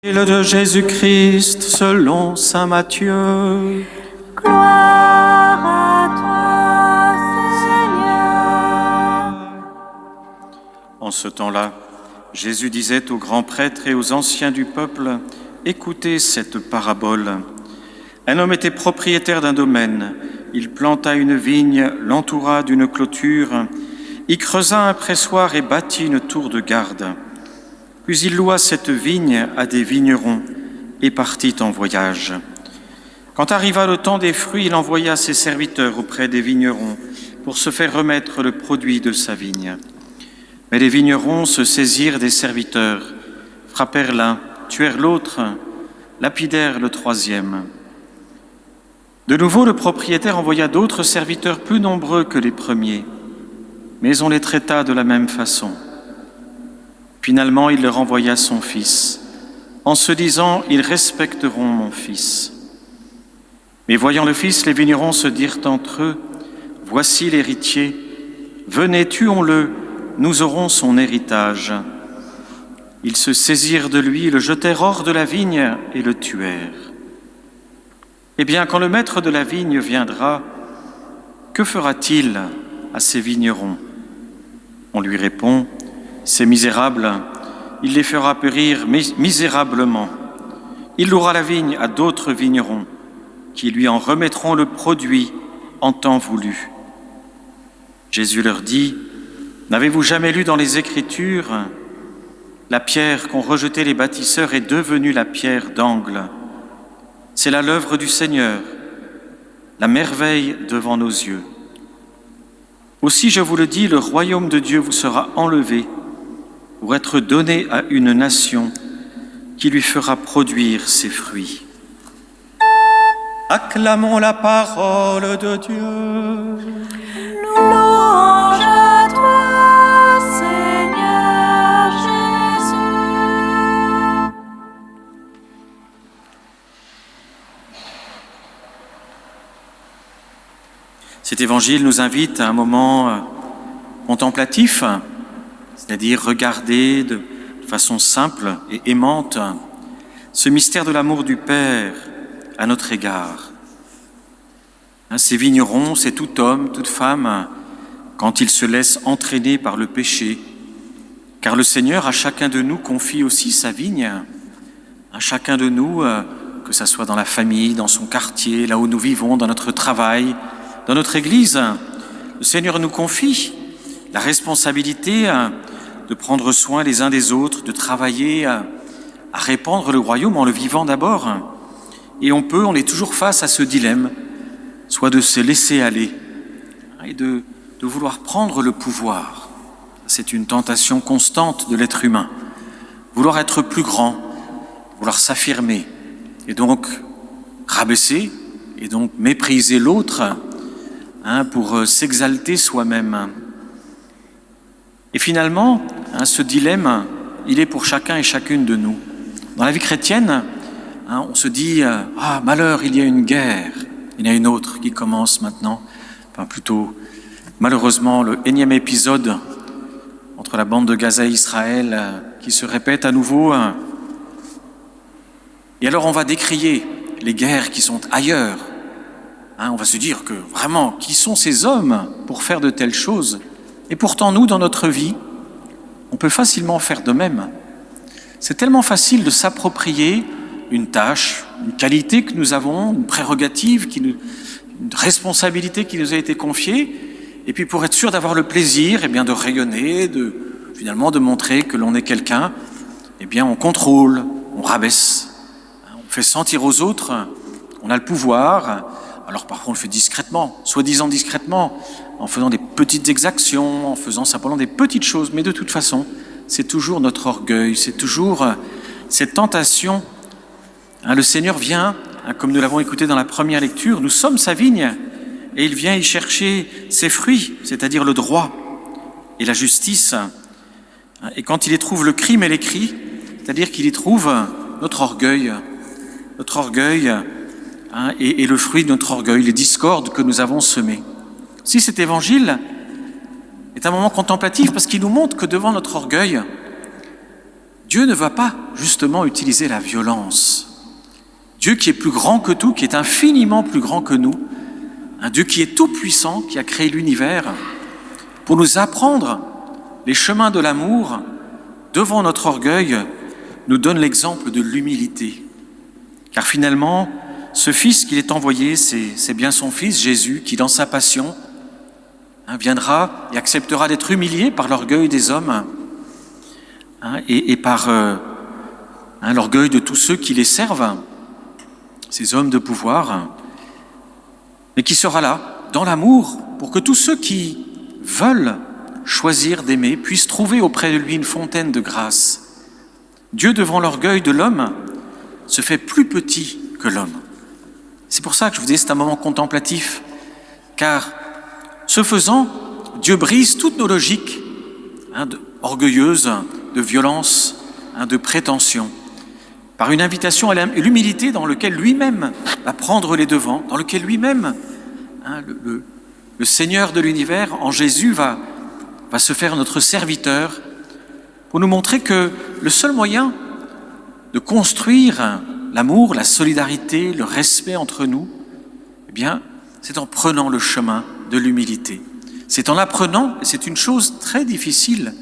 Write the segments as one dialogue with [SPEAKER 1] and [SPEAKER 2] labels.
[SPEAKER 1] Évangile de Jésus-Christ selon saint Matthieu.
[SPEAKER 2] Gloire à toi, Seigneur.
[SPEAKER 1] En ce temps-là, Jésus disait aux grands prêtres et aux anciens du peuple, « Écoutez cette parabole. Un homme était propriétaire d'un domaine. Il planta une vigne, l'entoura d'une clôture, y creusa un pressoir et bâtit une tour de garde. Puis il loua cette vigne à des vignerons et partit en voyage. Quand arriva le temps des fruits, il envoya ses serviteurs auprès des vignerons pour se faire remettre le produit de sa vigne. Mais les vignerons se saisirent des serviteurs, frappèrent l'un, tuèrent l'autre, lapidèrent le troisième. De nouveau, le propriétaire envoya d'autres serviteurs plus nombreux que les premiers, mais on les traita de la même façon. Finalement, il leur envoya son fils, en se disant « Ils respecteront mon fils ». Mais voyant le fils, les vignerons se dirent entre eux « Voici l'héritier, venez, tuons-le, nous aurons son héritage ». Ils se saisirent de lui, le jetèrent hors de la vigne et le tuèrent. Eh bien, quand le maître de la vigne viendra, que fera-t-il à ces vignerons ? On lui répond « Ces misérables, il les fera périr misérablement. Il louera la vigne à d'autres vignerons qui lui en remettront le produit en temps voulu. » Jésus leur dit, « N'avez-vous jamais lu dans les Écritures, la pierre qu'ont rejetée les bâtisseurs est devenue la pierre d'angle. C'est là l'œuvre du Seigneur, la merveille devant nos yeux. Aussi, je vous le dis, le royaume de Dieu vous sera enlevé pour être donné à une nation qui lui fera produire ses fruits. » Acclamons la parole de Dieu.
[SPEAKER 2] Louange à toi, Seigneur Jésus.
[SPEAKER 1] Cet évangile nous invite à un moment contemplatif, c'est-à-dire regarder de façon simple et aimante ce mystère de l'amour du Père à notre égard. Ces vignerons, c'est tout homme, toute femme, quand ils se laissent entraîner par le péché, car le Seigneur à chacun de nous confie aussi sa vigne, à chacun de nous, que ce soit dans la famille, dans son quartier, là où nous vivons, dans notre travail, dans notre Église, le Seigneur nous confie la responsabilité de prendre soin les uns des autres, de travailler à répandre le royaume en le vivant d'abord. Et on est toujours face à ce dilemme, soit de se laisser aller et de vouloir prendre le pouvoir. C'est une tentation constante de l'être humain. Vouloir être plus grand, vouloir s'affirmer, et donc rabaisser, et donc mépriser l'autre, pour s'exalter soi-même. Et finalement, ce dilemme, il est pour chacun et chacune de nous. Dans la vie chrétienne, on se dit « Ah, malheur, il y a une guerre ». Il y en a une autre qui commence maintenant, plutôt malheureusement le énième épisode entre la bande de Gaza et Israël qui se répète à nouveau. Et alors on va décrier les guerres qui sont ailleurs. On va se dire que vraiment, qui sont ces hommes pour faire de telles choses ? Et pourtant, nous, dans notre vie, on peut facilement faire de même. C'est tellement facile de s'approprier une tâche, une qualité que nous avons, une prérogative, une responsabilité qui nous a été confiée, et puis pour être sûr d'avoir le plaisir de rayonner, finalement de montrer que l'on est quelqu'un, on contrôle, on rabaisse, on fait sentir aux autres, on a le pouvoir. Alors parfois on le fait discrètement, soi-disant discrètement, en faisant des petites exactions, en faisant simplement des petites choses, mais de toute façon, c'est toujours notre orgueil, c'est toujours cette tentation. Le Seigneur vient, comme nous l'avons écouté dans la première lecture, nous sommes sa vigne, et il vient y chercher ses fruits, c'est-à-dire le droit et la justice. Et quand il y trouve le crime et les cris, c'est-à-dire qu'il y trouve notre orgueil, et le fruit de notre orgueil, les discordes que nous avons semées. Si cet évangile est un moment contemplatif parce qu'il nous montre que devant notre orgueil, Dieu ne va pas justement utiliser la violence. Dieu qui est plus grand que tout, qui est infiniment plus grand que nous, un Dieu qui est tout puissant, qui a créé l'univers, pour nous apprendre les chemins de l'amour, devant notre orgueil, nous donne l'exemple de l'humilité. Car finalement, ce Fils qu'il est envoyé, c'est bien son Fils, Jésus, qui dans sa passion viendra et acceptera d'être humilié par l'orgueil des hommes et par l'orgueil de tous ceux qui les servent, ces hommes de pouvoir, mais qui sera là, dans l'amour, pour que tous ceux qui veulent choisir d'aimer puissent trouver auprès de lui une fontaine de grâce. Dieu, devant l'orgueil de l'homme, se fait plus petit que l'homme. C'est pour ça que je vous dis, c'est un moment contemplatif, car ce faisant, Dieu brise toutes nos logiques orgueilleuses, de violence, de prétention, par une invitation à l'humilité dans laquelle lui-même va prendre les devants, dans lequel lui-même, le Seigneur de l'univers, en Jésus, va se faire notre serviteur pour nous montrer que le seul moyen de construire l'amour, la solidarité, le respect entre nous, eh bien, c'est en prenant le chemin de l'humilité. C'est en apprenant, et c'est une chose très difficile,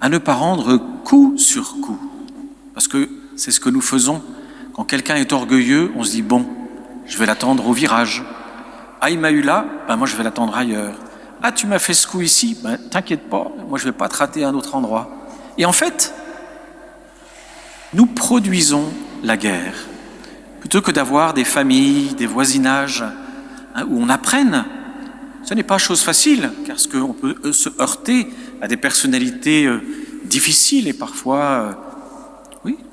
[SPEAKER 1] à ne pas rendre coup sur coup. Parce que c'est ce que nous faisons. Quand quelqu'un est orgueilleux, on se dit, bon, je vais l'attendre au virage. Ah, il m'a eu là, moi je vais l'attendre ailleurs. Ah, tu m'as fait ce coup ici, t'inquiète pas, moi je vais pas te rater à un autre endroit. Et en fait, nous produisons la guerre. Plutôt que d'avoir des familles, des voisinages, où on apprenne, ce n'est pas chose facile, parce qu'on peut se heurter à des personnalités difficiles et parfois,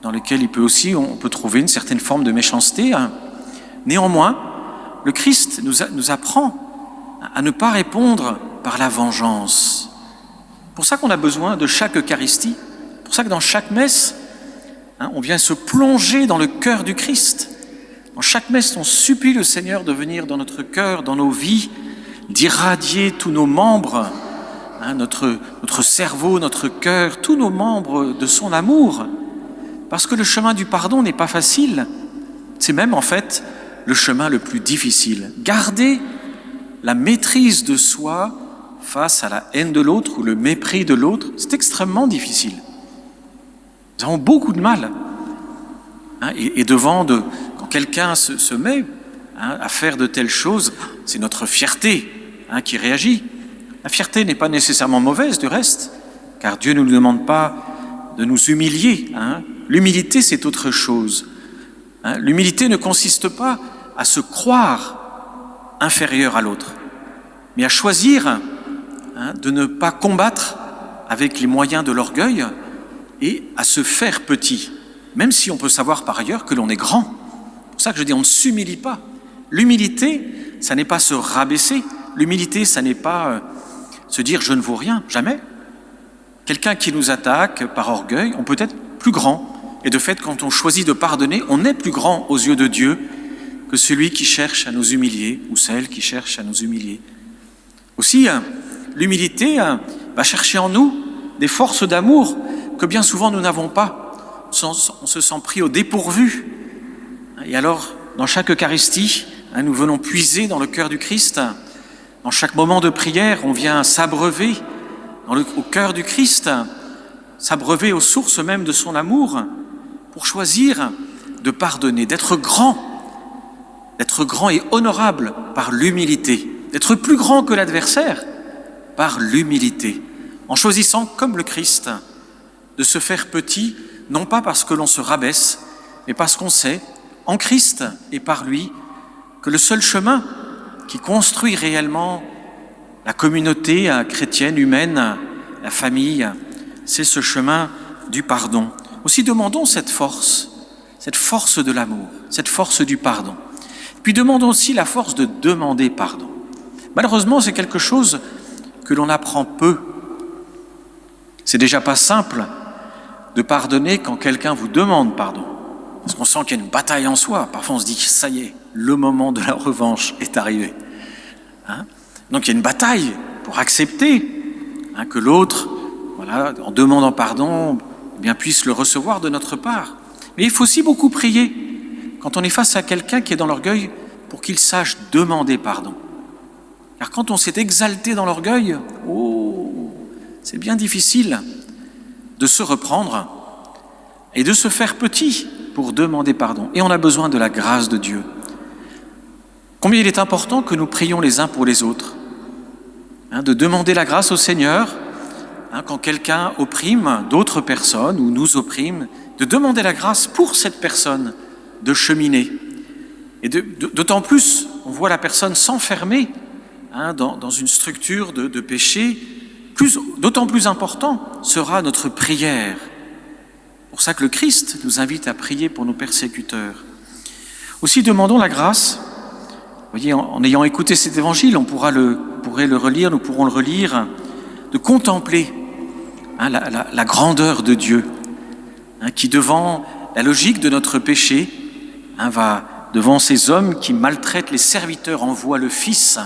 [SPEAKER 1] dans lesquelles on peut trouver une certaine forme de méchanceté. Néanmoins, le Christ nous apprend à ne pas répondre par la vengeance. C'est pour ça qu'on a besoin de chaque Eucharistie, c'est pour ça que dans chaque messe, on vient se plonger dans le cœur du Christ. Dans chaque messe, on supplie le Seigneur de venir dans notre cœur, dans nos vies, d'irradier tous nos membres, notre cerveau, notre cœur, tous nos membres de son amour. Parce que le chemin du pardon n'est pas facile. C'est même en fait le chemin le plus difficile. Garder la maîtrise de soi face à la haine de l'autre ou le mépris de l'autre, c'est extrêmement difficile. Nous avons beaucoup de mal. Et quand quelqu'un se met à faire de telles choses, c'est notre fierté qui réagit. La fierté n'est pas nécessairement mauvaise du reste, car Dieu ne nous demande pas de nous humilier. L'humilité, c'est autre chose. L'humilité ne consiste pas à se croire inférieur à l'autre, mais à choisir de ne pas combattre avec les moyens de l'orgueil et à se faire petit, même si on peut savoir par ailleurs que l'on est grand. C'est pour ça que je dis, on ne s'humilie pas. L'humilité, ça n'est pas se rabaisser. L'humilité, ça n'est pas se dire « je ne vaux rien », jamais. Quelqu'un qui nous attaque par orgueil, on peut être plus grand. Et de fait, quand on choisit de pardonner, on est plus grand aux yeux de Dieu que celui qui cherche à nous humilier ou celle qui cherche à nous humilier. Aussi, l'humilité va chercher en nous des forces d'amour que bien souvent nous n'avons pas. On se sent pris au dépourvu. Et alors, dans chaque Eucharistie, nous venons puiser dans le cœur du Christ. Dans chaque moment de prière, on vient s'abreuver au cœur du Christ, s'abreuver aux sources même de son amour, pour choisir de pardonner, d'être grand et honorable par l'humilité, d'être plus grand que l'adversaire par l'humilité, en choisissant, comme le Christ, de se faire petit, non pas parce que l'on se rabaisse, mais parce qu'on sait, en Christ et par lui, que le seul chemin qui construit réellement la communauté chrétienne, humaine, la famille, c'est ce chemin du pardon. Aussi demandons cette force de l'amour, cette force du pardon. Puis demandons aussi la force de demander pardon. Malheureusement, c'est quelque chose que l'on apprend peu. C'est déjà pas simple de pardonner quand quelqu'un vous demande pardon. Parce qu'on sent qu'il y a une bataille en soi. Parfois, on se dit, ça y est, le moment de la revanche est arrivé. Donc, il y a une bataille pour accepter que l'autre, en demandant pardon, bien, puisse le recevoir de notre part. Mais il faut aussi beaucoup prier quand on est face à quelqu'un qui est dans l'orgueil pour qu'il sache demander pardon. Car quand on s'est exalté dans l'orgueil, c'est bien difficile de se reprendre et de se faire petit pour demander pardon. Et on a besoin de la grâce de Dieu. Combien il est important que nous prions les uns pour les autres, de demander la grâce au Seigneur, quand quelqu'un opprime d'autres personnes ou nous opprime, de demander la grâce pour cette personne de cheminer. Et d'autant plus, on voit la personne s'enfermer dans une structure de péché, d'autant plus important sera notre prière. C'est pour ça que le Christ nous invite à prier pour nos persécuteurs. Aussi, demandons la grâce. Vous voyez, en ayant écouté cet évangile, nous pourrons le relire, de contempler la grandeur de Dieu, qui devant la logique de notre péché, va devant ces hommes qui maltraitent les serviteurs, envoie le Fils,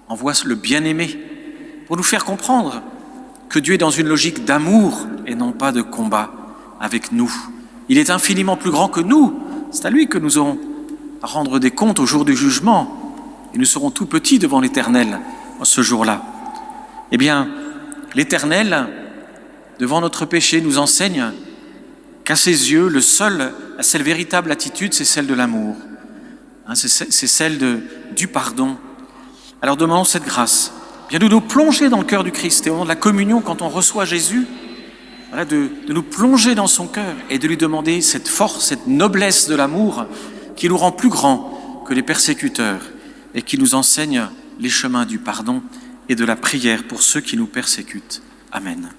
[SPEAKER 1] envoie le bien-aimé, pour nous faire comprendre que Dieu est dans une logique d'amour et non pas de combat avec nous. Il est infiniment plus grand que nous. C'est à lui que nous aurons à rendre des comptes au jour du jugement. Et nous serons tout petits devant l'Éternel ce jour-là. Eh bien, l'Éternel, devant notre péché, nous enseigne qu'à ses yeux, la seule véritable attitude, c'est celle de l'amour. C'est celle du pardon. Alors demandons cette grâce. Bien de nous plonger dans le cœur du Christ. Et au moment de la communion, quand on reçoit Jésus, de nous plonger dans son cœur et de lui demander cette force, cette noblesse de l'amour qui nous rend plus grands que les persécuteurs et qui nous enseigne les chemins du pardon et de la prière pour ceux qui nous persécutent. Amen.